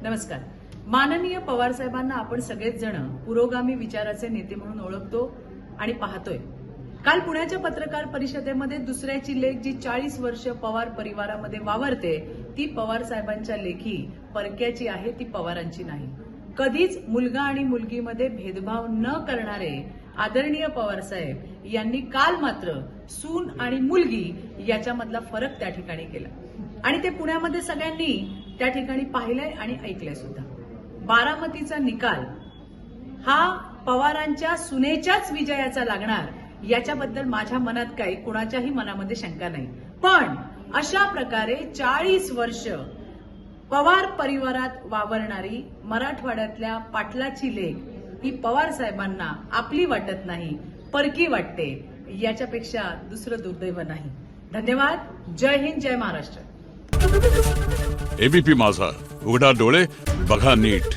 नमस्कार. माननीय पवार साहेबांना आपण सगळेच जण पुरोगामी विचाराचे नेते म्हणून ओळखतो आणि पाहतोय. काल पुण्याच्या पत्रकार परिषदेमध्ये दुसऱ्याची लेख जी 40 वर्ष पवार परिवारामध्ये वावरते ती पवार साहेबांच्या लेखी परक्याची आहे, ती पवारांची नाही. कधीच मुलगा आणि मुलगीमध्ये भेदभाव न करणारे आदरणीय पवार साहेब यांनी काल मात्र सून आणि मुलगी याच्यामधला फरक त्या ठिकाणी केला आणि ते पुण्यामध्ये सगळ्यांनी त्या ठिकाणी पाहिलंय आणि ऐकलंय सुद्धा. बारामतीचा निकाल हा पवारांच्या सुनेच्याच विजयाचा लागणार याच्याबद्दल माझ्या मनात काही कुणाच्याही मनामध्ये शंका नाही. पण अशा प्रकारे 40 वर्ष पवार परिवारात वावरणारी मराठवाड्यातल्या पाटलाची लेक ही पवार साहेबांना आपली वाटत नाही, परकी वाटते. याच्यापेक्षा दुसरं दुर्दैव नाही. धन्यवाद. जय हिंद, जय महाराष्ट्र. एबीपी माझा, उघडा डोळे बघा नीट.